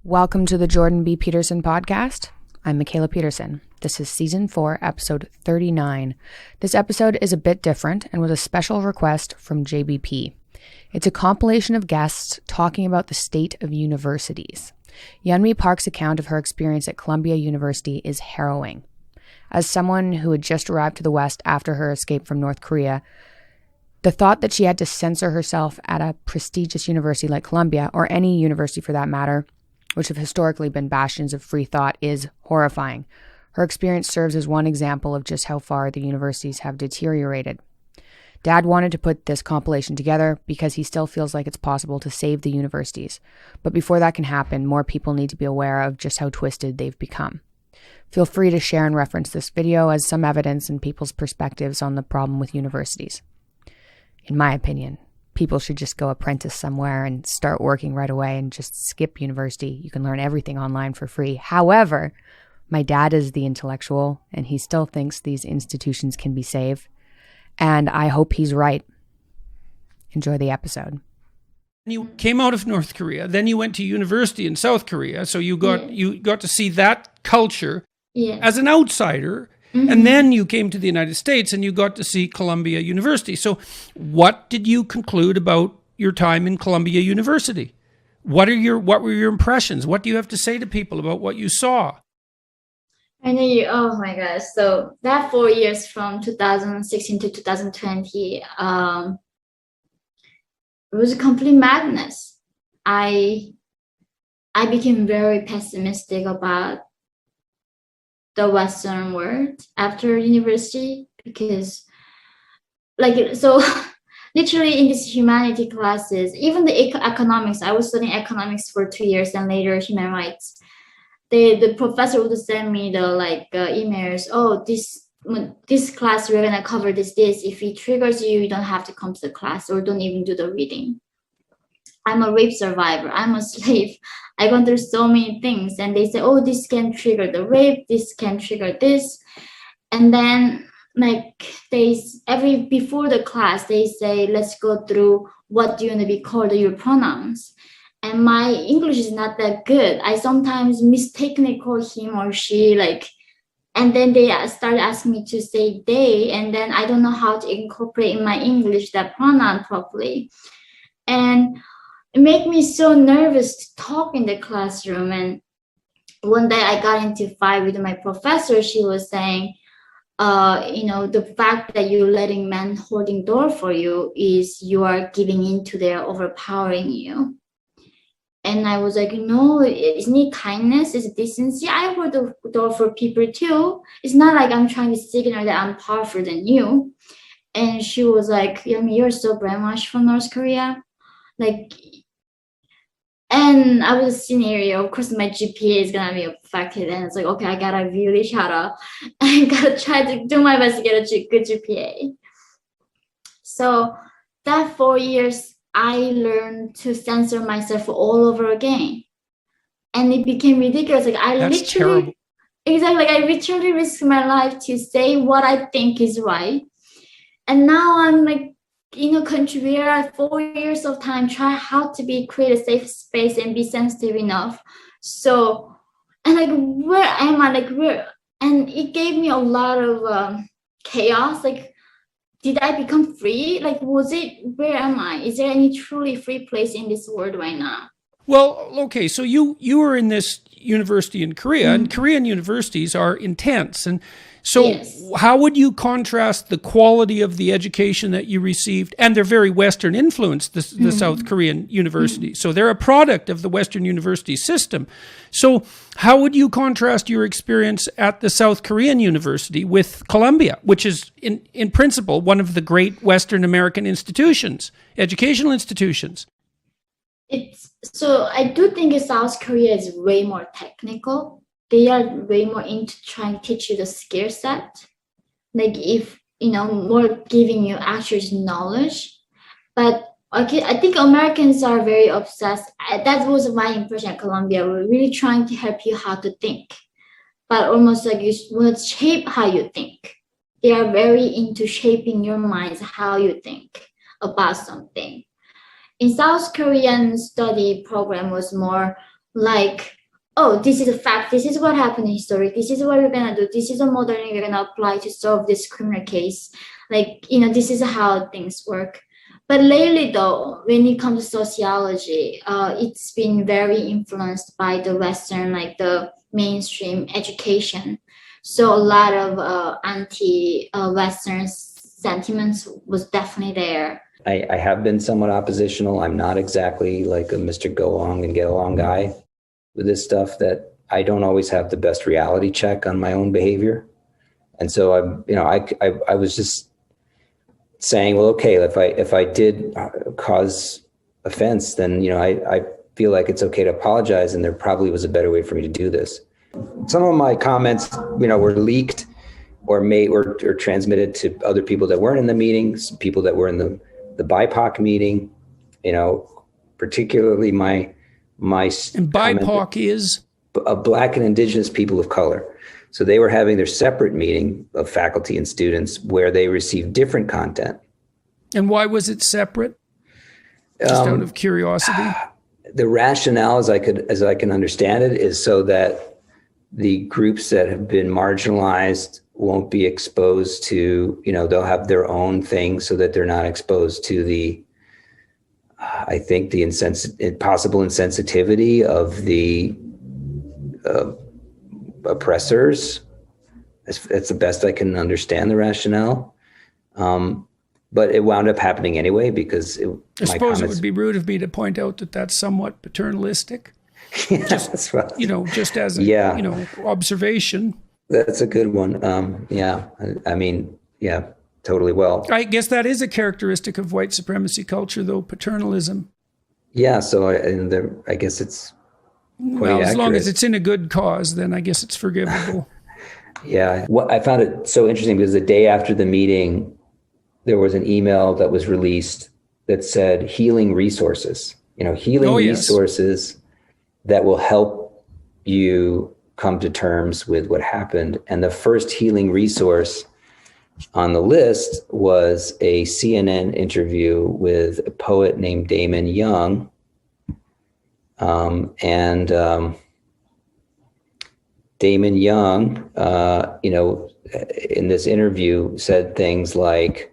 Welcome to the Jordan B. Peterson podcast. I'm Michaela Peterson. This is season 4, episode 39. This episode is a bit different and was a special request from JBP. It's a compilation of guests talking about the state of universities. Yeonmi Park's account of her experience at Columbia University is harrowing. As someone who had just arrived to the West after her escape from North Korea, the thought that she had to censor herself at a prestigious university like Columbia, or any university for that matter, which have historically been bastions of free thought, is horrifying. Her experience serves as one example of just how far the universities have deteriorated. Dad wanted to put this compilation together because he still feels like it's possible to save the universities. But before that can happen, more people need to be aware of just how twisted they've become. Feel free to share and reference this video as some evidence and people's perspectives on the problem with universities. In my opinion, people should just go apprentice somewhere and start working right away and just skip university. You can learn everything online for free. However, my dad is the intellectual and he still thinks these institutions can be saved. And I hope he's right. Enjoy the episode. You came out of North Korea, then you went to university in South Korea. So you got to see that culture as an outsider. Mm-hmm. And then you came to the United States and you got to see Columbia University. So what did you conclude about your time in Columbia University? What were your impressions? What do you have to say to people about what you saw? Oh my gosh. So that 4 years from 2016 to 2020, it was a complete madness. I became very pessimistic about the Western world after university because literally in these humanity classes, even the economics, I was studying economics for 2 years and later human rights. The professor would send me the emails. Oh, this class we're gonna cover this. If it triggers you, you don't have to come to the class or don't even do the reading. I'm a rape survivor. I'm a slave. I gone through so many things, and they say, oh, this can trigger the rape. This can trigger this, and then before the class they say, let's go through what do you want to be called, your pronouns. And my English is not that good. I sometimes mistakenly call him or she, and then they start asking me to say they, and then I don't know how to incorporate in my English that pronoun properly. And it made me so nervous to talk in the classroom. And one day I got into a fight with my professor. She was saying, the fact that you're letting men holding door for you is you are giving in to their overpowering you. And I was like, no, isn't it kindness? Is it decency? I hold the door for people too. It's not like I'm trying to signal that I'm powerful than you. And she was like, Yeonmi, you're so brainwashed from North Korea. And I was a scenario, of course, my GPA is going to be affected. And it's like, okay, I got to really shut up. I got to try to do my best to get a good GPA. So that 4 years, I learned to censor myself all over again. And it became ridiculous. That's terrible. Exactly. I literally risked my life to say what I think is right. And now I'm contribute 4 years of time, try how to create a safe space and be sensitive enough. So, and where am I? And it gave me a lot of chaos. Did I become free? Where am I? Is there any truly free place in this world right now? Well, okay, so you were in this university in Korea, and Korean universities are intense. And so yes. How would you contrast the quality of the education that you received? And they're very Western influenced, the South Korean universities. So they're a product of the Western university system. So how would you contrast your experience at the South Korean university with Columbia, which is in principle one of the great Western American institutions, educational institutions? So I do think South Korea is way more technical. They are way more into trying to teach you the skill set. More giving you actual knowledge. But I think Americans are very obsessed. That was my impression at Columbia. We're really trying to help you how to think. But almost you want to shape how you think. They are very into shaping your minds, how you think about something. In South Korean study program was more like, oh, this is a fact, this is what happened in history, this is what we're gonna do, this is a model we're gonna apply to solve this criminal case. Like, this is how things work. But lately, though, when it comes to sociology, it's been very influenced by the Western, like the mainstream education. So a lot of anti-Western sentiments was definitely there. I have been somewhat oppositional. I'm not exactly like a Mr. Go Along and Get Along guy with this stuff, that I don't always have the best reality check on my own behavior. And so I was just saying, well, okay, if I did cause offense, then, I feel like it's okay to apologize, and there probably was a better way for me to do this. Some of my comments, were leaked or made or transmitted to other people that weren't in the meetings, people that were in the BIPOC meeting, particularly my and BIPOC is Black and Indigenous people of color. So they were having their separate meeting of faculty and students where they received different content. And why was it separate? Just out of curiosity. The rationale, as I can understand it, is so that the groups that have been marginalized won't be exposed to, they'll have their own thing so that they're not exposed to the, I think, the possible insensitivity of the oppressors. That's the best I can understand the rationale. But it wound up happening anyway because I suppose it would be rude of me to point out that that's somewhat paternalistic. Yeah, that's right. Just as a, observation. That's a good one. Totally. Well, I guess that is a characteristic of white supremacy culture, though, paternalism. Yeah. So I guess it's quite accurate. As long as it's in a good cause, then I guess it's forgivable. Yeah. Well, I found it so interesting because the day after the meeting, there was an email that was released that said healing resources, resources that will help you come to terms with what happened. And the first healing resource on the list was a CNN interview with a poet named Damon Young. Damon Young, in this interview said things like,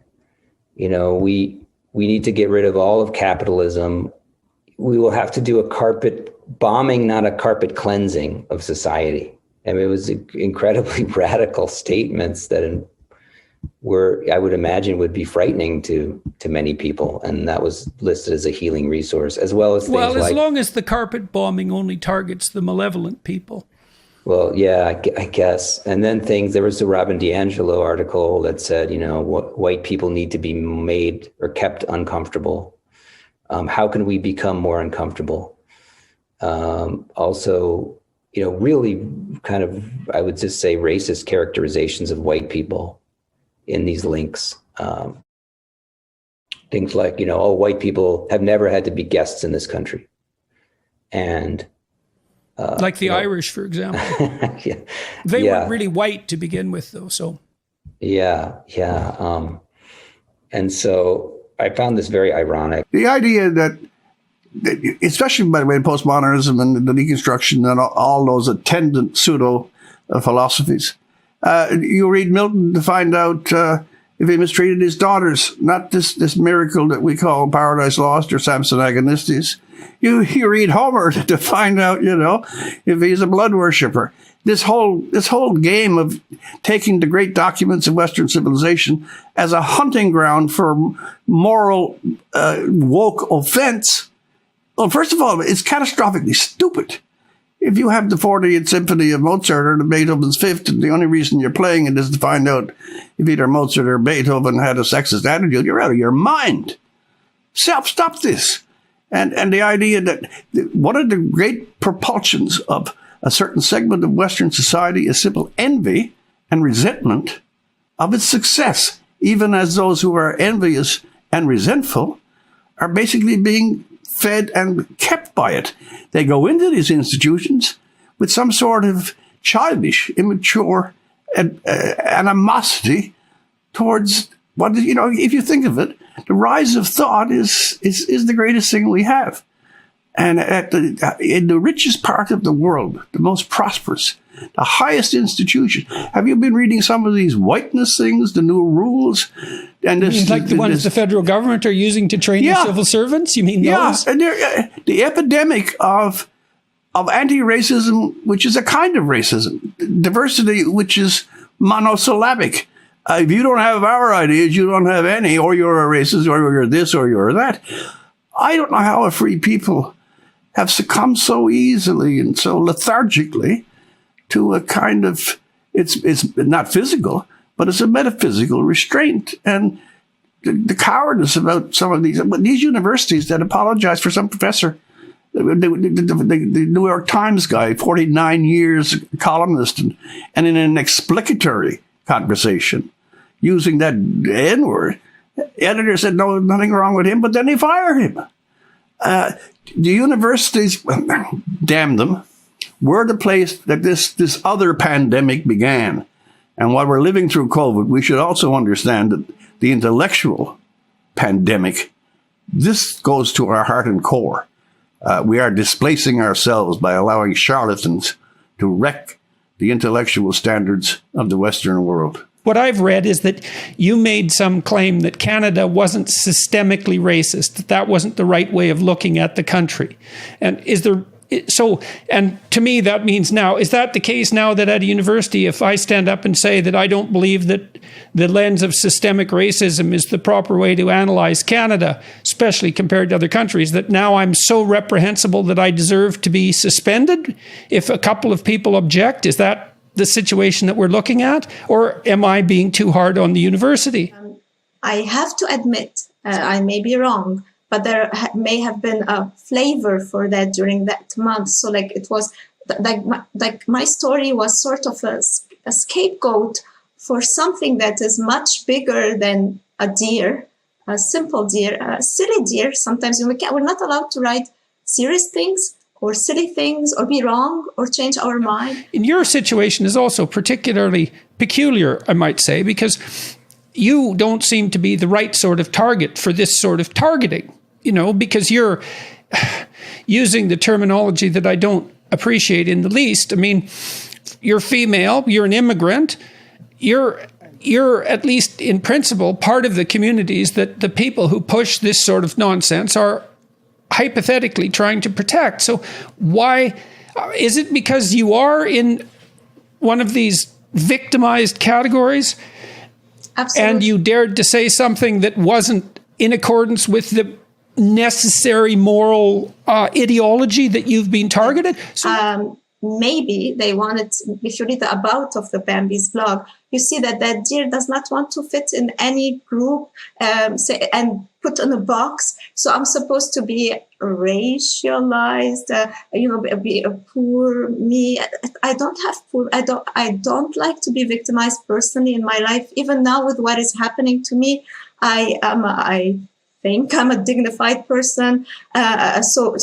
we need to get rid of all of capitalism. We will have to do a carpet bombing, not a carpet cleansing of society. I mean, it was incredibly radical statements that I would imagine would be frightening to many people. And that was listed as a healing resource, as well as things like... Well, as long as the carpet bombing only targets the malevolent people. Well, yeah, I guess. And then there was a Robin DiAngelo article that said, white people need to be made or kept uncomfortable. How can we become more uncomfortable? Also, really kind of, I would just say, racist characterizations of white people in these links. Things like, white people have never had to be guests in this country. And like the Irish, for example. Yeah. They weren't really white to begin with, though. So. Yeah. And so I found this very ironic. The idea that especially by the way, postmodernism and the deconstruction and all those attendant pseudo philosophies, you read Milton to find out if he mistreated his daughters, not this miracle that we call Paradise Lost or Samson Agonistes. You read Homer to find out, if he's a blood worshiper. This whole game of taking the great documents of Western civilization as a hunting ground for moral woke offense. Well, first of all, it's catastrophically stupid. If you have the 40th Symphony of Mozart or the Beethoven's Fifth, and the only reason you're playing it is to find out if either Mozart or Beethoven had a sexist attitude, you're out of your mind. Stop this. And the idea that one of the great propulsions of a certain segment of Western society is simple envy and resentment of its success, even as those who are envious and resentful are basically being fed and kept by it. They go into these institutions with some sort of childish, immature animosity towards what, if you think of it, the rise of thought is the greatest thing we have. And in the richest part of the world, the most prosperous, the highest institution. Have you been reading some of these whiteness things, the new rules? And this, like the ones the federal government are using to train their civil servants? You mean those? Yeah, and the epidemic of anti-racism, which is a kind of racism, diversity, which is monosyllabic. If you don't have our ideas, you don't have any, or you're a racist, or you're this, or you're that. I don't know how a free people have succumbed so easily and so lethargically to a kind of, it's not physical, but it's a metaphysical restraint. And the cowardice about some of these universities that apologize for some professor, the New York Times guy, 49 years columnist, and in an explicatory conversation, using that N-word, editor said, no, nothing wrong with him, but then they fire him. The universities, damn them, were the place that this other pandemic began. And while we're living through COVID, we should also understand that the intellectual pandemic, this goes to our heart and core. We are displacing ourselves by allowing charlatans to wreck the intellectual standards of the Western world. What I've read is that you made some claim that Canada wasn't systemically racist, that wasn't the right way of looking at the country. And and to me, that means now, is that the case now that at a university, if I stand up and say that I don't believe that the lens of systemic racism is the proper way to analyze Canada, especially compared to other countries, that now I'm so reprehensible that I deserve to be suspended if a couple of people object? Is that the situation that we're looking at? Or am I being too hard on the university? I have to admit, I may be wrong, but there may have been a flavor for that during that month. So it was like my story was sort of a scapegoat for something that is much bigger than a deer, a simple deer, a silly deer. Sometimes we're not allowed to write serious things or silly things, or be wrong, or change our mind. And your situation is also particularly peculiar, I might say, because you don't seem to be the right sort of target for this sort of targeting, because you're using the terminology that I don't appreciate in the least. I mean, you're female, you're an immigrant, you're at least in principle part of the communities that the people who push this sort of nonsense are hypothetically trying to protect. So why is it because you are in one of these victimized categories? Absolutely. And you dared to say something that wasn't in accordance with the necessary moral ideology that you've been targeted? So maybe they wanted, if you read the about of the Bambi's blog, you see that deer does not want to fit in any group and put in a box. So I'm supposed to be racialized, be a poor me. I don't have poor. I don't like to be victimized personally in my life. Even now with what is happening to me, I think I'm a dignified person. So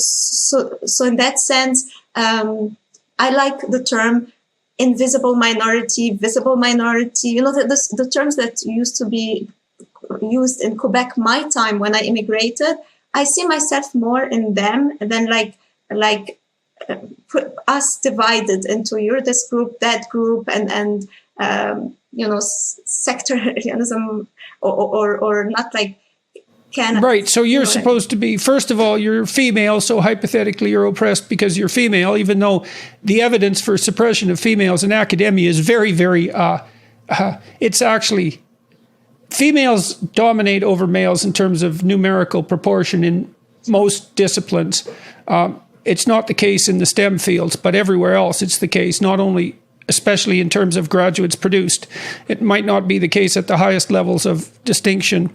in that sense, I like the term invisible minority, visible minority. The terms that used to be used in Quebec my time when I immigrated. I see myself more in them than put us divided into you're this group, that group, and sectarianism or not like Canada. Right. So you're supposed to be, first of all, you're female, so hypothetically you're oppressed because you're female, even though the evidence for suppression of females in academia is very, very, it's actually, females dominate over males in terms of numerical proportion in most disciplines. It's not the case in the STEM fields, but everywhere else it's the case, not only, especially in terms of graduates produced. It might not be the case at the highest levels of distinction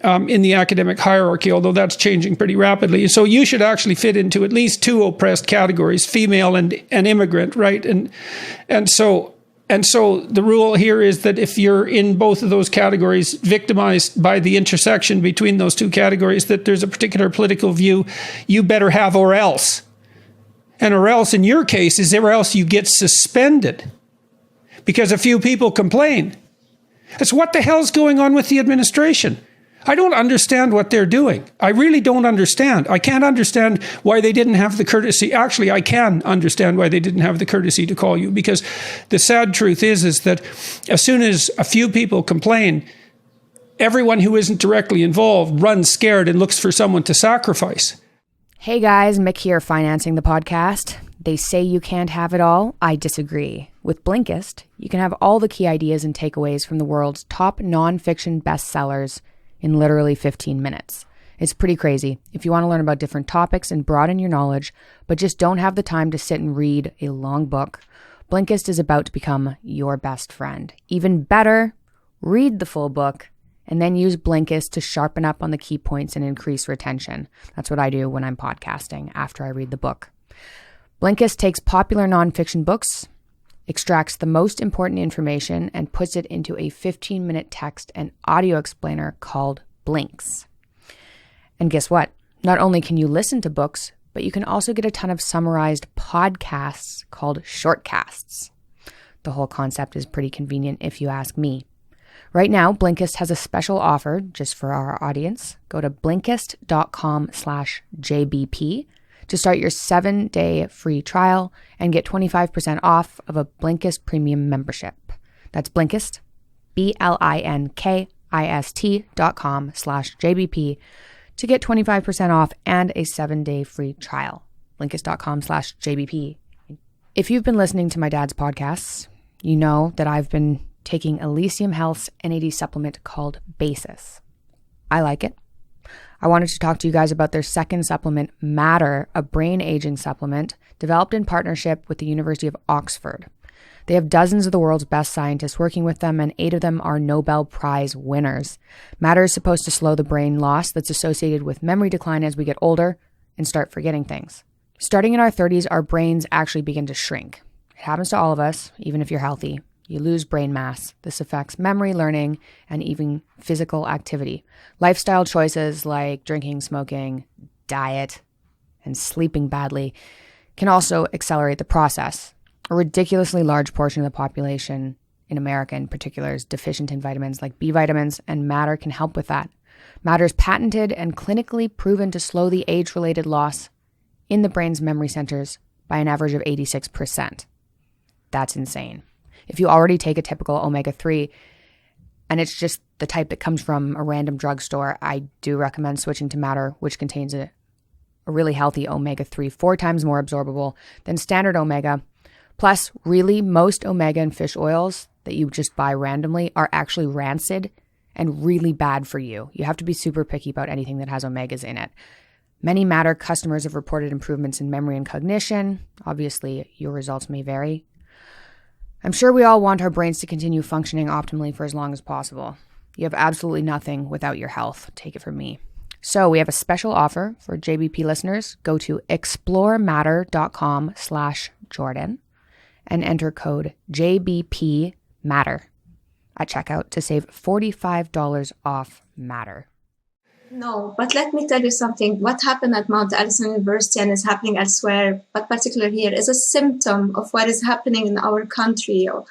in the academic hierarchy, although that's changing pretty rapidly. So you should actually fit into at least two oppressed categories, female and immigrant, right? And so the rule here is that if you're in both of those categories, victimized by the intersection between those two categories, that there's a particular political view you better have or else. And or else in your case is or else you get suspended because a few people complain. It's what the hell's going on with the administration? I don't understand what they're doing. I really don't understand. I can't understand why they didn't have the courtesy. Actually, I can understand why they didn't have the courtesy to call you, because the sad truth is that as soon as a few people complain, everyone who isn't directly involved runs scared and looks for someone to sacrifice. Hey guys, Mick here, financing the podcast. They say you can't have it all. I disagree. With Blinkist, you can have all the key ideas and takeaways from the world's top nonfiction bestsellers in literally 15 minutes. It's pretty crazy. If you want to learn about different topics and broaden your knowledge, but just don't have the time to sit and read a long book, Blinkist is about to become your best friend. Even better, read the full book and then use Blinkist to sharpen up on the key points and increase retention. That's what I do when I'm podcasting after I read the book. Blinkist takes popular nonfiction books, extracts the most important information, and puts it into a 15-minute text and audio explainer called Blinks. And guess what? Not only can you listen to books, but you can also get a ton of summarized podcasts called shortcasts. The whole concept is pretty convenient if you ask me. Right now, Blinkist has a special offer just for our audience. Go to Blinkist.com/JBP to start your 7-day free trial and get 25% off of a Blinkist premium membership. That's Blinkist, BLINKIST.com/JBP to get 25% off and a 7-day free trial. Blinkist.com/JBP. If you've been listening to my dad's podcasts, you know that I've been taking Elysium Health's NAD supplement called Basis. I like it. I wanted to talk to you guys about their second supplement, Matter, a brain aging supplement developed in partnership with the University of Oxford. They have dozens of the world's best scientists working with them, and 8 of them are Nobel Prize winners. Matter is supposed to slow the brain loss that's associated with memory decline as we get older and start forgetting things. Starting in our 30s, our brains actually begin to shrink. It happens to all of us, even if you're healthy. You lose brain mass. This affects memory, learning, and even physical activity. Lifestyle choices like drinking, smoking, diet, and sleeping badly can also accelerate the process. A ridiculously large portion of the population in America in particular is deficient in vitamins like B vitamins, and Matter can help with that. Matter is patented and clinically proven to slow the age-related loss in the brain's memory centers by an average of 86%. That's insane. If you already take a typical omega-3 and it's just the type that comes from a random drugstore, I do recommend switching to Matter, which contains a really healthy omega-3, 4 times more absorbable than standard omega. Plus, really, most omega and fish oils that you just buy randomly are actually rancid and really bad for you. You have to be super picky about anything that has omegas in it. Many Matter customers have reported improvements in memory and cognition. Obviously, your results may vary. I'm sure we all want our brains to continue functioning optimally for as long as possible. You have absolutely nothing without your health. Take it from me. So we have a special offer for JBP listeners. Go to explorematter.com/Jordan and enter code JBPMatter at checkout to save $45 off Matter. No, but let me tell you something. What happened at Mount Allison University and is happening elsewhere, but particularly here, is a symptom of what is happening in our country or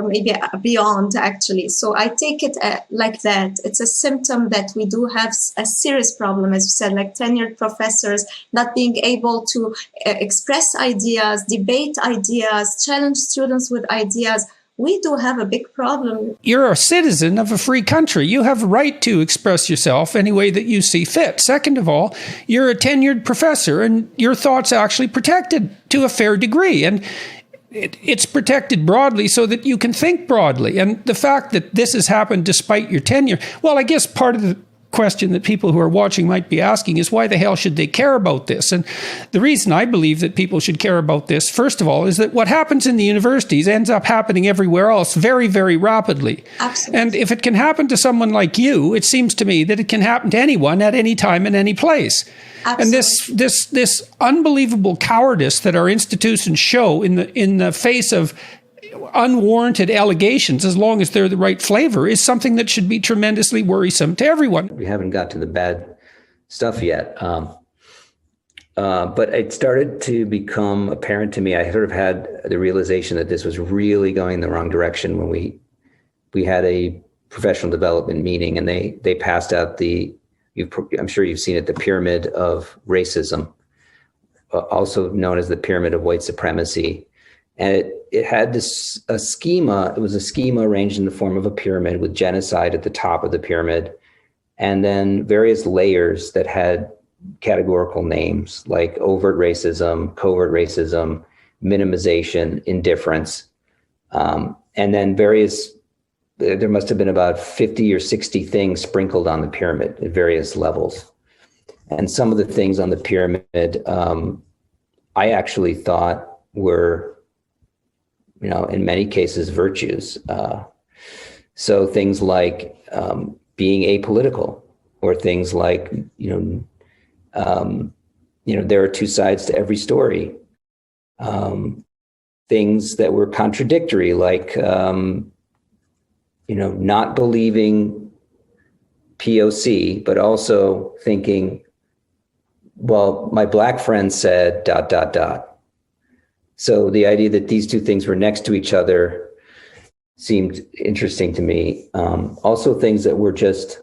maybe beyond, actually. So I take it like that. It's a symptom that we do have a serious problem, as you said, like tenured professors not being able to express ideas, debate ideas, challenge students with ideas. We do have a big problem. You're a citizen of a free country. You have a right to express yourself any way that you see fit. Second of all, you're a tenured professor and your thoughts actually protected to a fair degree. And it's protected broadly so that you can think broadly. And the fact that this has happened despite your tenure, well, I guess part of the question that people who are watching might be asking is why the hell should they care about this? And the reason I believe that people should care about this, first of all, is that what happens in the universities ends up happening everywhere else very, very rapidly. Absolutely. And if it can happen to someone like you, it seems to me that it can happen to anyone at any time in any place. Absolutely. And this unbelievable cowardice that our institutions show in the face of unwarranted allegations, as long as they're the right flavor, is something that should be tremendously worrisome to everyone. We haven't got to the bad stuff yet. But it started to become apparent to me. I sort of had the realization that this was really going the wrong direction when we had a professional development meeting, and they passed out I'm sure you've seen it, the pyramid of racism, also known as the pyramid of white supremacy. And it had a schema. It was a schema arranged in the form of a pyramid with genocide at the top of the pyramid, and then various layers that had categorical names like overt racism, covert racism, minimization, indifference, and then there must have been about 50 or 60 things sprinkled on the pyramid at various levels. And some of the things on the pyramid, I actually thought were, in many cases, virtues. So things like being apolitical, or things like, there are two sides to every story. Things that were contradictory, like, not believing POC, but also thinking, well, my Black friend said ... So the idea that these two things were next to each other seemed interesting to me. Also things that were just,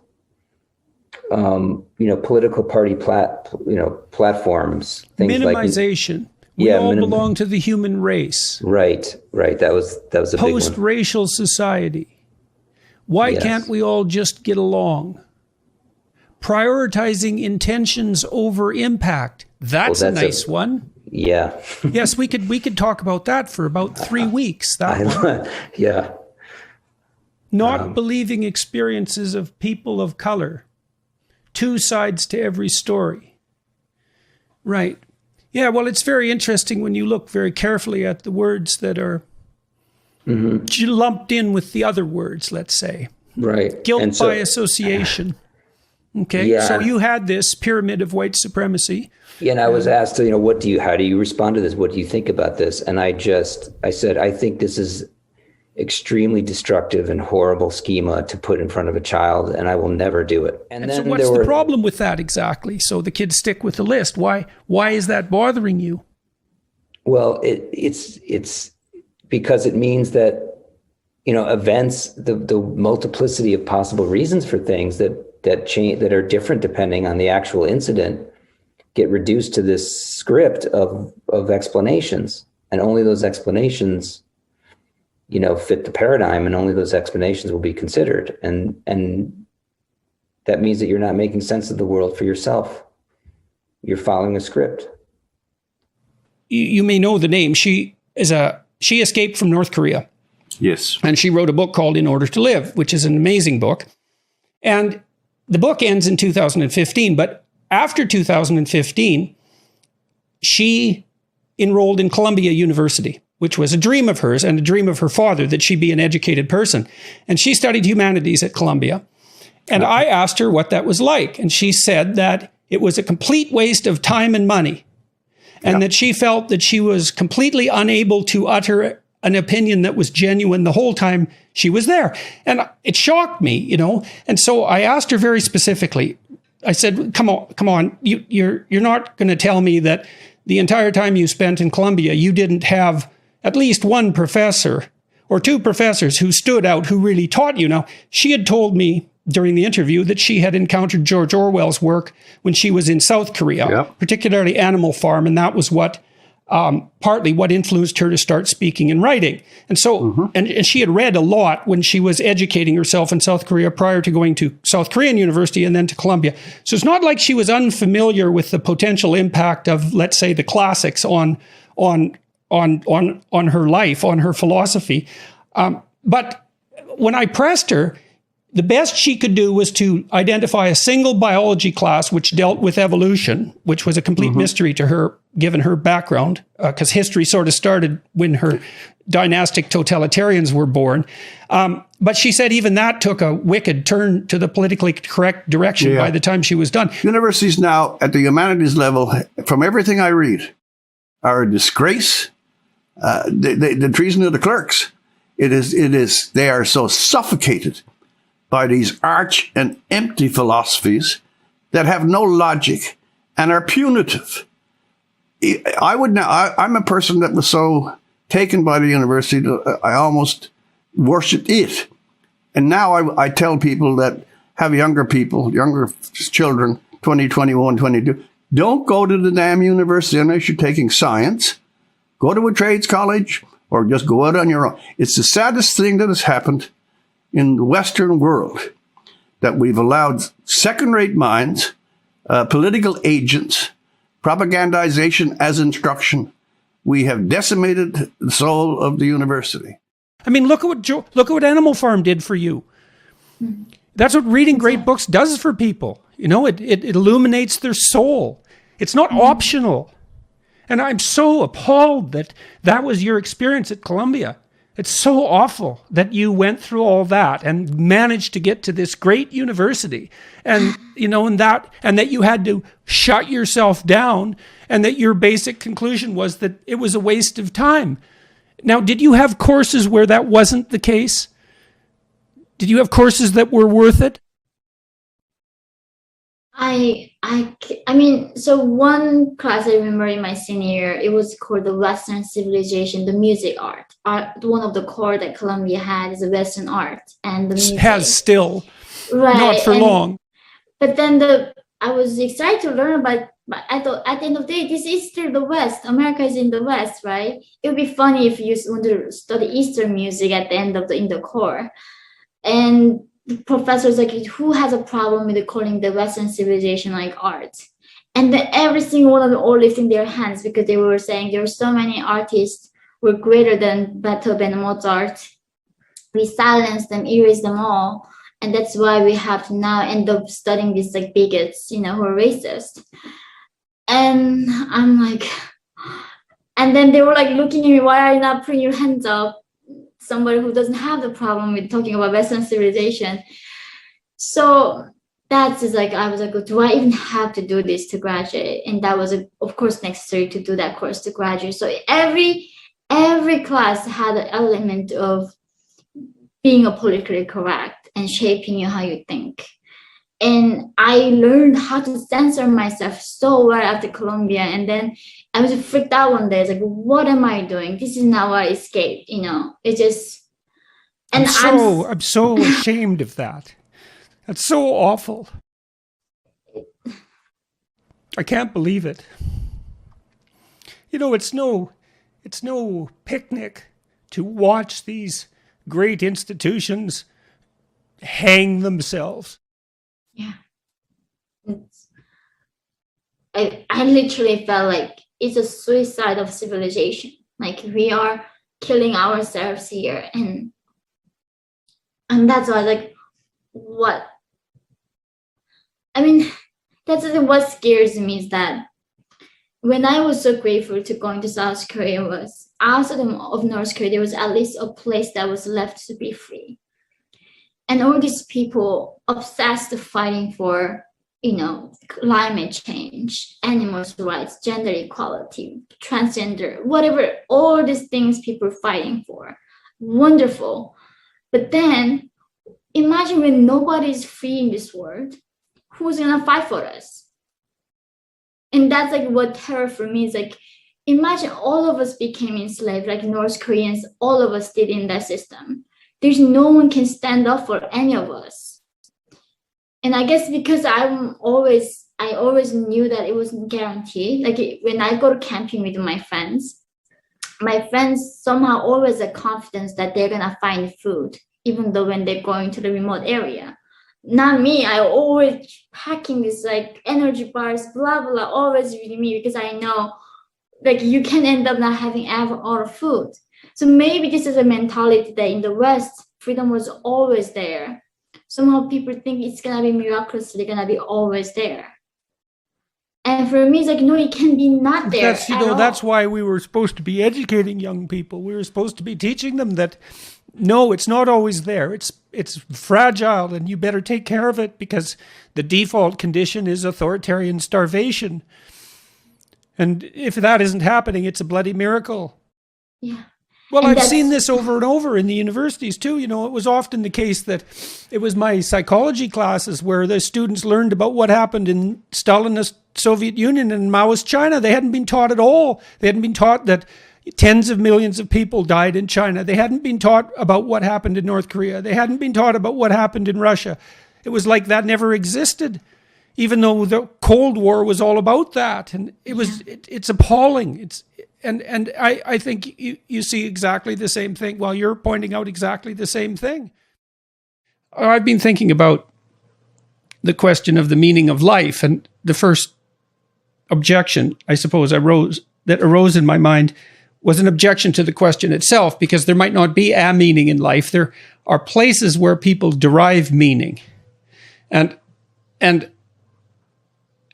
political party platforms. Things Minimization. Like, we all belong to the human race. Right. That was a big one. Post-racial society. Why can't we all just get along? Prioritizing intentions over impact. That's a nice one. Yeah. Yes, we could talk about that for about 3 weeks. Yeah. Not believing experiences of people of color. Two sides to every story. Right. Yeah, well, it's very interesting when you look very carefully at the words that are lumped in with the other words, let's say. Right. Guilt by association. Okay. Yeah. So you had this pyramid of white supremacy. Yeah, and I was asked, how do you respond to this? What do you think about this? And I said, I think this is extremely destructive and horrible schema to put in front of a child, and I will never do it. And then so what's the problem with that exactly? So the kids stick with the list. Why is that bothering you? Well, it's because it means that, events, the multiplicity of possible reasons for things that change, that are different depending on the actual incident, get reduced to this script of explanations, and only those explanations fit the paradigm, and only those explanations will be considered. And that means that you're not making sense of the world for yourself. You're following a script. You may know the name. She escaped from North Korea. Yes. And she wrote a book called In Order to Live, which is an amazing book. And the book ends in 2015, but after 2015, she enrolled in Columbia University, which was a dream of hers and a dream of her father, that she be an educated person. And she studied humanities at Columbia. And I asked her what that was like. And she said that it was a complete waste of time and money. And that she felt that she was completely unable to utter an opinion that was genuine the whole time she was there. And it shocked me, And so I asked her very specifically, I said, come on, you're not going to tell me that the entire time you spent in Columbia, you didn't have at least one professor or two professors who stood out, who really taught you. Now, she had told me during the interview that she had encountered George Orwell's work when she was in South Korea, particularly Animal Farm, and that was what partly what influenced her to start speaking and writing. And so, and she had read a lot when she was educating herself in South Korea prior to going to South Korean University and then to Columbia. So it's not like she was unfamiliar with the potential impact of, let's say, the classics on her life, on her philosophy. But when I pressed her, the best she could do was to identify a single biology class which dealt with evolution, which was a complete mystery to her, given her background, because history sort of started when her dynastic totalitarians were born. But she said even that took a wicked turn to the politically correct direction by the time she was done. Universities now, at the humanities level, from everything I read, are a disgrace. The treason of the clerks. They are so suffocated by these arch and empty philosophies that have no logic and are punitive. I'm a person that was so taken by the university that I almost worshipped it. And now I tell people that have younger children, 20, 21, 22, don't go to the damn university unless you're taking science. Go to a trades college or just go out on your own. It's the saddest thing that has happened in the Western world, that we've allowed second-rate minds, political agents, propagandization as instruction. We have decimated the soul of the university. I mean, look at what Animal Farm did for you. That's what reading great books does for people. You know, it illuminates their soul. It's not optional. And I'm so appalled that that was your experience at Columbia. It's so awful that you went through all that and managed to get to this great university, and you know, and that you had to shut yourself down, and that your basic conclusion was that it was a waste of time. Now, did you have courses where that wasn't the case? Did you have courses that were worth it? I mean, so one class I remember in my senior year, it was called the Western Civilization, the music art. One of the core that Columbia had is the Western art and the music. Has still, right, not for long. But then I was excited to learn about, but I thought at the end of the day, this is still the West. America is in the West, right? It would be funny if you want to study Eastern music at the end of in the core. And the professor's like, who has a problem with calling the Western civilization like art? And then every single one of them all lifting their hands, because they were saying there were so many artists who were greater than Beethoven and Mozart. We silenced them, erased them all. And that's why we have to now end up studying these like bigots, you know, who are racist. And I'm like, and then they were like looking at me, why are you not putting your hands up? Somebody who doesn't have the problem with talking about Western civilization. So that's just like, I was like, do I even have to do this to graduate? And that was, of course, necessary to do that course to graduate. So every class had an element of being a politically correct and shaping you how you think. And I learned how to censor myself so well after Columbia. And then I was freaked out one day. It's like, what am I doing? This is not what I escaped, you know. It just, and I'm so ashamed of that. That's so awful. I can't believe it. You know, it's no picnic to watch these great institutions hang themselves. Yeah. I literally felt like it's a suicide of civilization. Like we are killing ourselves here. And that's why, like, what? I mean, that's what scares me is that when I was so grateful to going to South Korea was outside of North Korea, there was at least a place that was left to be free. And all these people obsessed fighting for, you know, climate change, animals' rights, gender equality, transgender, whatever, all these things people are fighting for. Wonderful. But then imagine when nobody is free in this world, who's going to fight for us? And that's like what terror for me is like, imagine all of us became enslaved, like North Koreans, all of us did in that system. There's no one can stand up for any of us. And I guess because I always knew that it wasn't guaranteed. Like when I go to camping with my friends somehow always have confidence that they're gonna find food, even though when they're going to the remote area. Not me. I always packing this like energy bars, blah blah, always with me because I know like you can end up not having ever all the food. So maybe this is a mentality that in the West, freedom was always there. Somehow people think it's gonna be miraculously gonna be always there. And for me, it's like, no, it can be not there. That's why we were supposed to be educating young people. We were supposed to be teaching them that, no, it's not always there. It's fragile and you better take care of it because the default condition is authoritarian starvation. And if that isn't happening, it's a bloody miracle. Yeah. Well, I've seen this over and over in the universities too. You know, it was often the case that it was my psychology classes where the students learned about what happened in Stalinist Soviet Union and Maoist China. They hadn't been taught at all. They hadn't been taught that, Tens of millions of people died in China. They hadn't been taught about what happened in North Korea. They hadn't been taught about what happened in Russia. It was like that never existed, even though the Cold War was all about that. And it's appalling. And I think you see exactly the same thing. Well, you're pointing out exactly the same thing. I've been thinking about the question of the meaning of life, and the first objection, I suppose, that arose in my mind was an objection to the question itself, because there might not be a meaning in life. There are places where people derive meaning, and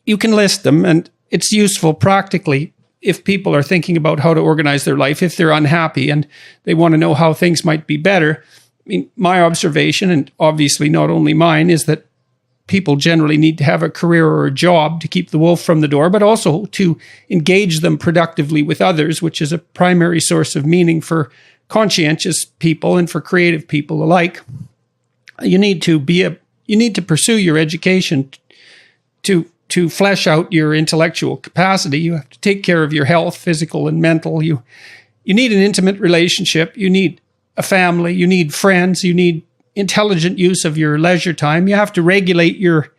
you can list them, and it's useful practically if people are thinking about how to organize their life, if they're unhappy and they want to know how things might be better. I mean, my observation, and obviously not only mine, is that people generally need to have a career or a job to keep the wolf from the door, but also to engage them productively with others, which is a primary source of meaning for conscientious people and for creative people alike. You need to pursue your education to flesh out your intellectual capacity. You have to take care of your health, physical and mental. You need an intimate relationship. You need a family. You need friends. You need intelligent use of your leisure time. You have to regulate your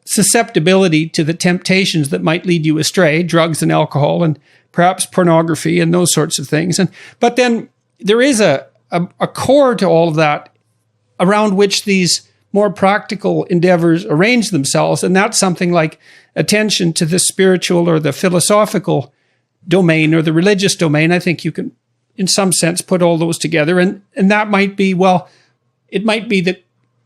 susceptibility to the temptations that might lead you astray, drugs and alcohol and perhaps pornography and those sorts of things. But then there is a core to all of that around which these more practical endeavors arrange themselves, and that's something like attention to the spiritual or the philosophical domain or the religious domain. I think you can, in some sense, put all those together, and that might be, well, it might be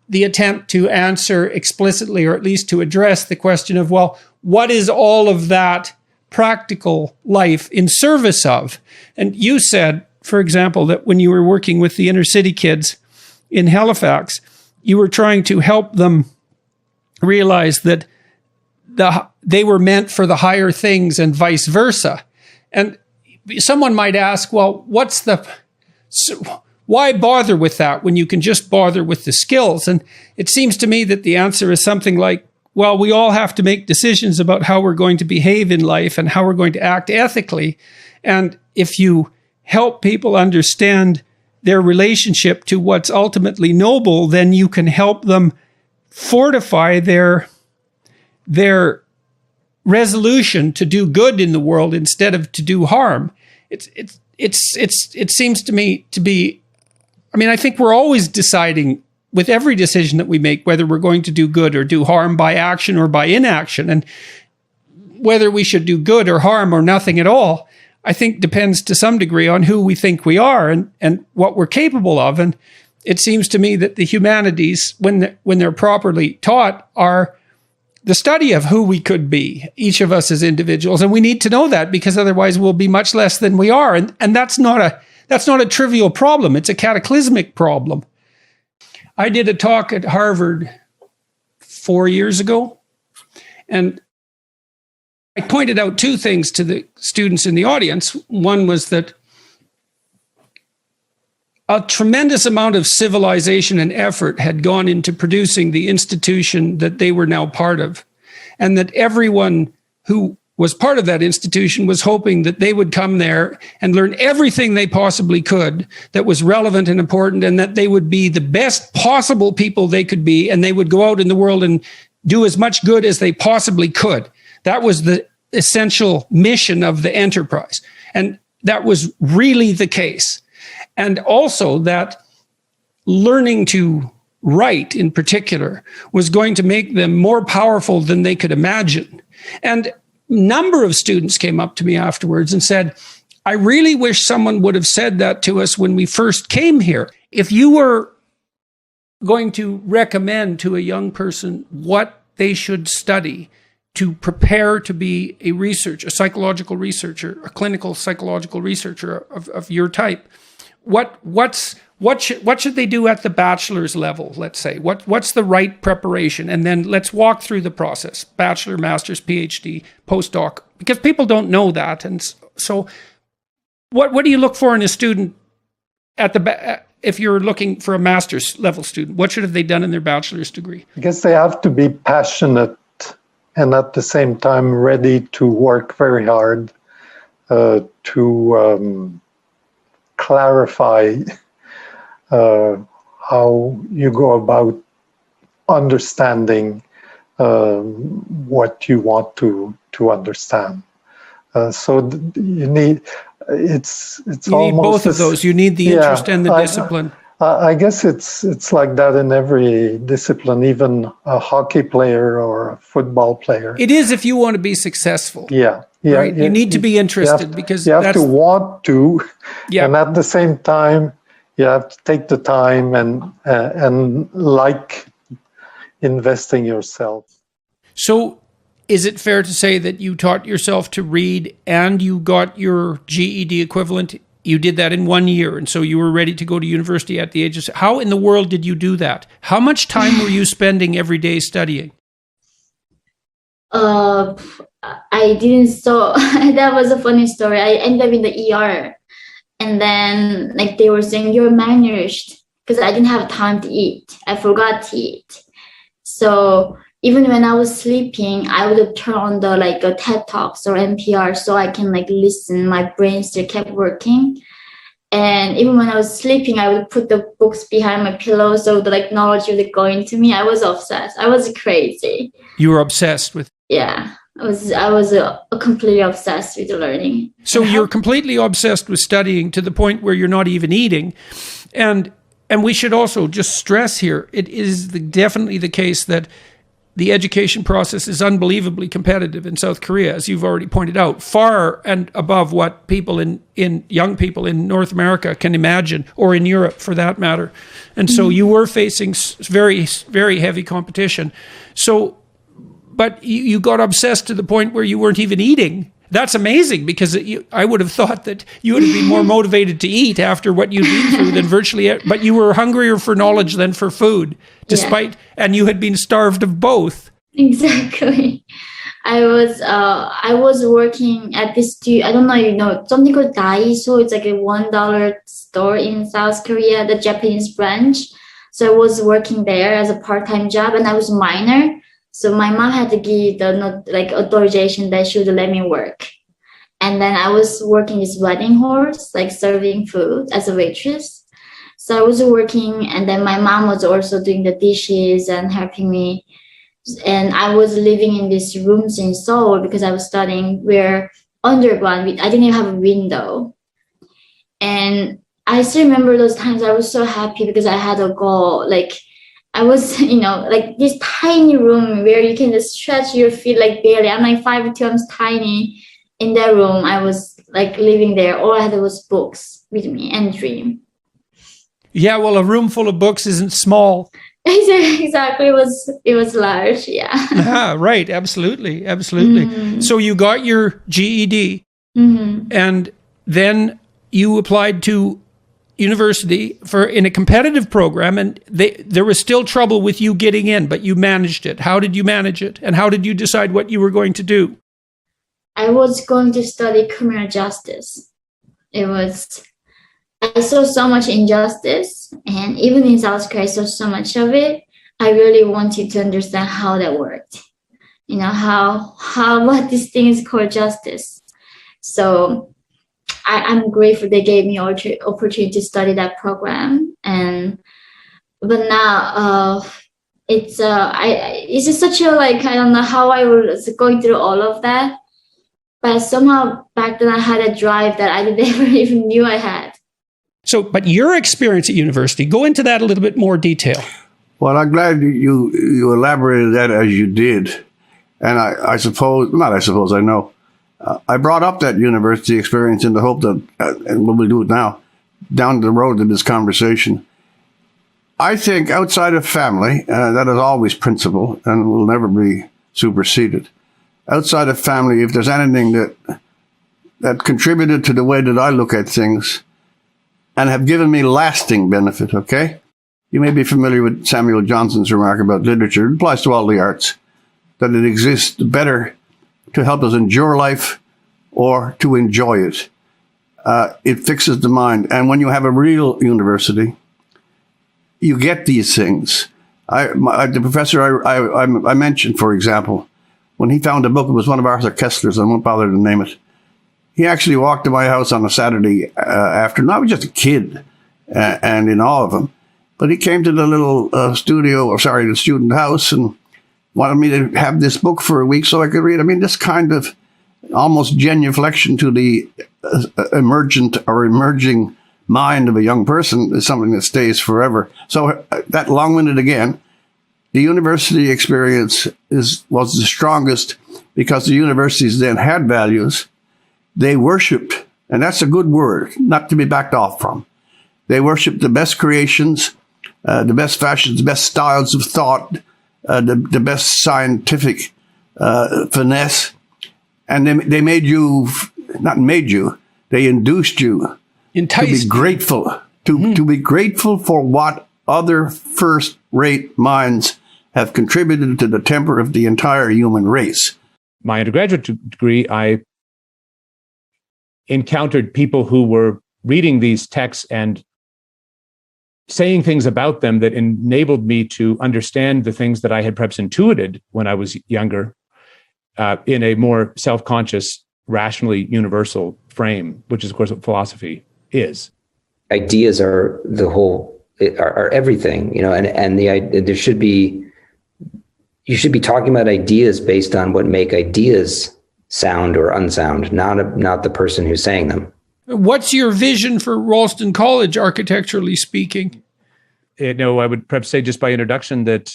the attempt to answer explicitly, or at least to address the question of, well, what is all of that practical life in service of? And you said, for example, that when you were working with the inner city kids in Halifax, you were trying to help them realize that they were meant for the higher things and vice versa. And someone might ask, well, why bother with that when you can just bother with the skills? And it seems to me that the answer is something like, well, we all have to make decisions about how we're going to behave in life and how we're going to act ethically. And if you help people understand their relationship to what's ultimately noble, then you can help them fortify their resolution to do good in the world instead of to do harm. It seems to me to be, I mean, I think we're always deciding with every decision that we make whether we're going to do good or do harm by action or by inaction. And whether we should do good or harm or nothing at all, I think depends to some degree on who we think we are and what we're capable of. And it seems to me that the humanities, when they're properly taught, are the study of who we could be, each of us as individuals. And we need to know that, because otherwise we'll be much less than we are. And that's not a trivial problem. It's a cataclysmic problem. I did a talk at Harvard 4 years ago, and I pointed out two things to the students in the audience. One was that a tremendous amount of civilization and effort had gone into producing the institution that they were now part of, and that everyone who was part of that institution was hoping that they would come there and learn everything they possibly could that was relevant and important, and that they would be the best possible people they could be, and they would go out in the world and do as much good as they possibly could. That was the essential mission of the enterprise. And that was really the case. And also that learning to write in particular was going to make them more powerful than they could imagine. And a number of students came up to me afterwards and said, I really wish someone would have said that to us when we first came here. If you were going to recommend to a young person what they should study to prepare to be a psychological researcher, a clinical psychological researcher of your type, what should they do at the bachelor's level, let's say? What's the right preparation? And then let's walk through the process: bachelor, master's, PhD, postdoc, because people don't know that. And so what do you look for in a student if you're looking for a master's level student? What should have they done in their bachelor's degree? I guess they have to be passionate and at the same time ready to work very hard. to clarify how you go about understanding what you want to understand. You need it's you almost need both of those. You need the interest and the discipline. I guess it's like that in every discipline, even a hockey player or a football player. It is if you want to be successful. Yeah. Right. You need to be interested because you have to want to, and at the same time, you have to take the time and like investing yourself. So, is it fair to say that you taught yourself to read and you got your GED equivalent? You did that in 1 year, and so you were ready to go to university at the age of... How in the world did you do that? How much time were you spending every day studying? I didn't. So that was a funny story. I ended up in the ER, and then like they were saying you're malnourished because I didn't have time to eat. I forgot to eat. So even when I was sleeping, I would turn on the like a TED Talks or NPR so I can like listen. My brain still kept working. And even when I was sleeping, I would put the books behind my pillow so the like knowledge would go into me. I was obsessed. I was crazy. You were obsessed with... Yeah, I was completely obsessed with learning. So you're completely obsessed with studying to the point where you're not even eating. And we should also just stress here, it is definitely the case that the education process is unbelievably competitive in South Korea, as you've already pointed out, far and above what people in young people in North America can imagine, or in Europe for that matter. And so you were facing very, very heavy competition. So, but you got obsessed to the point where you weren't even eating. That's amazing, because I would have thought that you would have been more motivated to eat after what you'd been through than virtually, but you were hungrier for knowledge than for food, and you had been starved of both. Exactly. I was working at this, I don't know, you know, something called Daiso. It's like a $1 store in South Korea, the Japanese branch. So I was working there as a part-time job, and I was a minor. So my mom had to give the authorization that she would let me work. And then I was working this wedding horse, like serving food as a waitress. So I was working, and then my mom was also doing the dishes and helping me. And I was living in these rooms in Seoul because I was studying where underground, I didn't even have a window. And I still remember those times. I was so happy because I had a goal. Like I was, you know, like this tiny room where you can just stretch your feet like barely. I'm like 5'2", I'm tiny. In that room, I was like living there. All I had was books with me and dream. Yeah, well, a room full of books isn't small. Exactly. It was large. Yeah. Right. Absolutely. Mm-hmm. So you got your GED, and then you applied to university in a competitive program, and there was still trouble with you getting in, but you managed it. How did you manage it? And how did you decide what you were going to do? I was going to study criminal justice. I saw so much injustice, and even in South Korea, I saw so much of it. I really wanted to understand how that worked. You know, what this thing is called justice. So I'm grateful they gave me opportunity to study that program. But now it's just such a I don't know how I was going through all of that. But somehow back then I had a drive that I never even knew I had. So, but your experience at university, go into that a little bit more detail. Well, I'm glad you elaborated that as you did. And I know. I brought up that university experience in the hope that, and we'll do it now, down the road in this conversation. I think outside of family, that is always principle and will never be superseded. Outside of family, if there's anything that contributed to the way that I look at things and have given me lasting benefit, okay? You may be familiar with Samuel Johnson's remark about literature. It applies to all the arts, that it exists better to help us endure life or to enjoy it. It fixes the mind. And when you have a real university, you get these things. The professor I mentioned, for example, when he found a book, it was one of Arthur Kessler's, I won't bother to name it. he actually walked to my house on a Saturday afternoon. I was just a kid and in awe of him. But he came to the little the student house and wanted me to have this book for a week so I could read. I mean, this kind of almost genuflection to the emerging mind of a young person is something that stays forever. So that long-winded again, the university experience was the strongest because the universities then had values. They worshipped, and that's a good word, not to be backed off from. They worshipped the best creations, the best fashions, the best styles of thought, the best scientific finesse. And they made you, they induced you to be grateful, to be grateful for what other first-rate minds have contributed to the temper of the entire human race. My undergraduate degree, I encountered people who were reading these texts and saying things about them that enabled me to understand the things that I had perhaps intuited when I was younger in a more self-conscious, rationally universal frame, which is, of course, what philosophy is. Ideas are are everything, and there should be, you should be talking about ideas based on what make ideas sound or unsound, not the person who's saying them. What's your vision for Ralston College, architecturally speaking? I would perhaps say just by introduction that,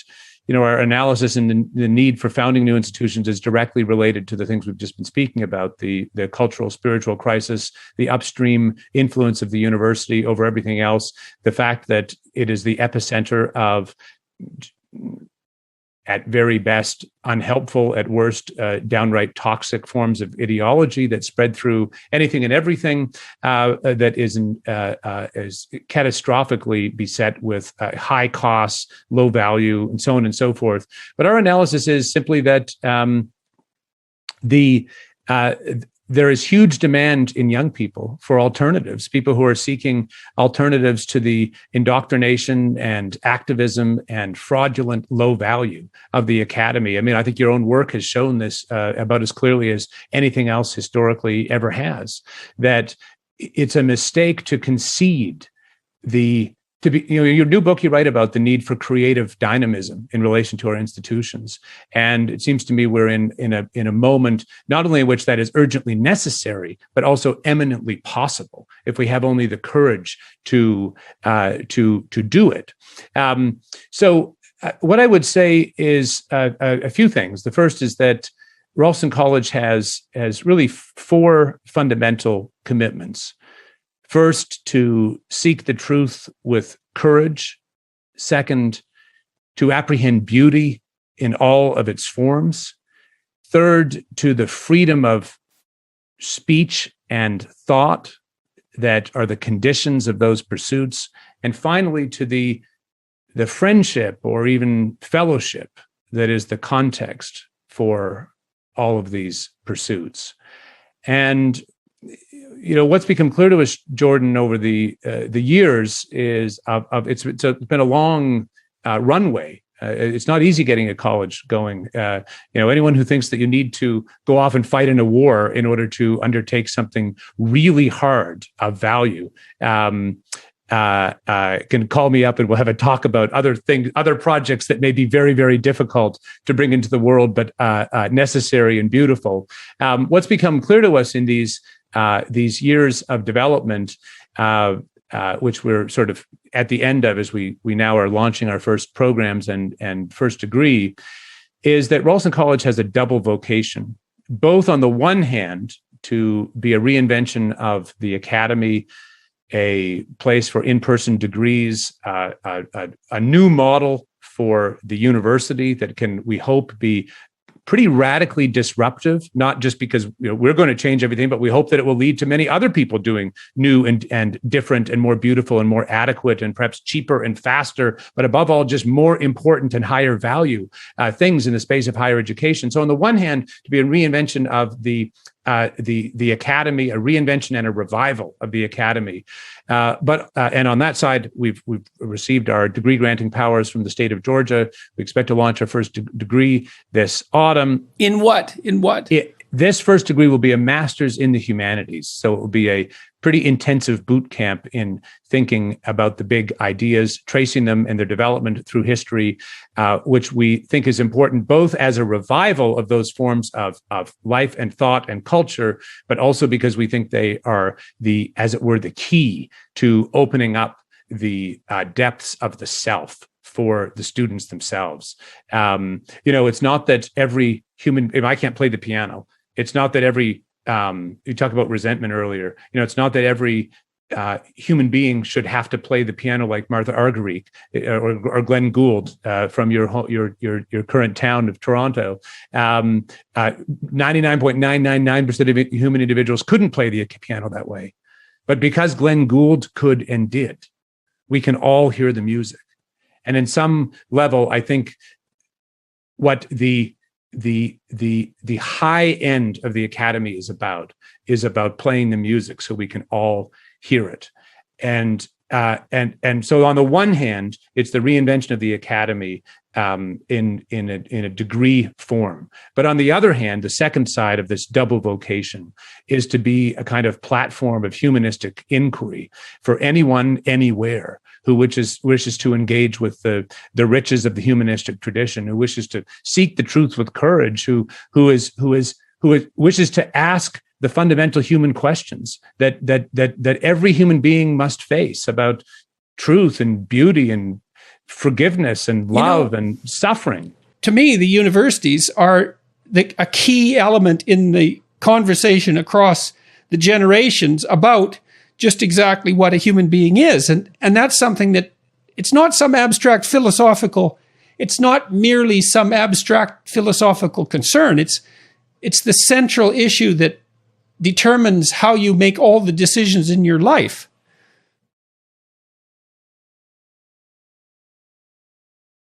our analysis and the need for founding new institutions is directly related to the things we've just been speaking about, the cultural, spiritual crisis, the upstream influence of the university over everything else, the fact that it is the epicenter of, at very best, unhelpful, at worst, downright toxic forms of ideology that spread through anything and everything that is catastrophically beset with high costs, low value, and so on and so forth. But our analysis is simply that there is huge demand in young people for alternatives, people who are seeking alternatives to the indoctrination and activism and fraudulent low value of the academy. I mean, I think your own work has shown this about as clearly as anything else historically ever has, that it's a mistake to concede your new book, you write about the need for creative dynamism in relation to our institutions. And it seems to me we're in a moment, not only in which that is urgently necessary, but also eminently possible if we have only the courage to do it. So what I would say is a few things. The first is that Ralston College has really four fundamental commitments. First, to seek the truth with courage. Second, to apprehend beauty in all of its forms. Third, to the freedom of speech and thought that are the conditions of those pursuits. And finally, to the friendship or even fellowship that is the context for all of these pursuits. And what's become clear to us, Jordan, over the years is it's been a long runway. It's not easy getting a college going. Anyone who thinks that you need to go off and fight in a war in order to undertake something really hard of value can call me up and we'll have a talk about other projects that may be very, very difficult to bring into the world, but necessary and beautiful. What's become clear to us in these years of development, which we're sort of at the end of as we now are launching our first programs and first degree, is that Ralston College has a double vocation, both on the one hand to be a reinvention of the academy, a place for in-person degrees, a new model for the university that can, we hope, be pretty radically disruptive, not just because we're going to change everything, but we hope that it will lead to many other people doing new and different and more beautiful and more adequate and perhaps cheaper and faster, but above all, just more important and higher value things in the space of higher education. So on the one hand, to be a reinvention of the academy, a reinvention and a revival of the academy. But on that side, we've received our degree granting powers from the state of Georgia. We expect to launch our first degree this autumn. In what? this first degree will be a master's in the humanities. So it will be a pretty intensive boot camp in thinking about the big ideas, tracing them and their development through history, which we think is important both as a revival of those forms of life and thought and culture, but also because we think they are as it were, the key to opening up the depths of the self for the students themselves. It's not that every human, if I can't play the piano, it's not that every, you talked about resentment earlier, it's not that every human being should have to play the piano like Martha Argerich or Glenn Gould from your current town of Toronto. 99.999% of human individuals couldn't play the piano that way. But because Glenn Gould could and did, we can all hear the music. And in some level, I think what the high end of the academy is about playing the music so we can all hear it. And so on the one hand, it's the reinvention of the academy in a degree form. But on the other hand, the second side of this double vocation is to be a kind of platform of humanistic inquiry for anyone, anywhere, who wishes to engage with the riches of the humanistic tradition, who wishes to seek the truth with courage, who wishes to ask the fundamental human questions that every human being must face about truth and beauty and forgiveness and love and suffering. To me, the universities are a key element in the conversation across the generations about just exactly what a human being is. And that's something that it's not some abstract philosophical, it's not merely some abstract philosophical concern. It's the central issue that determines how you make all the decisions in your life.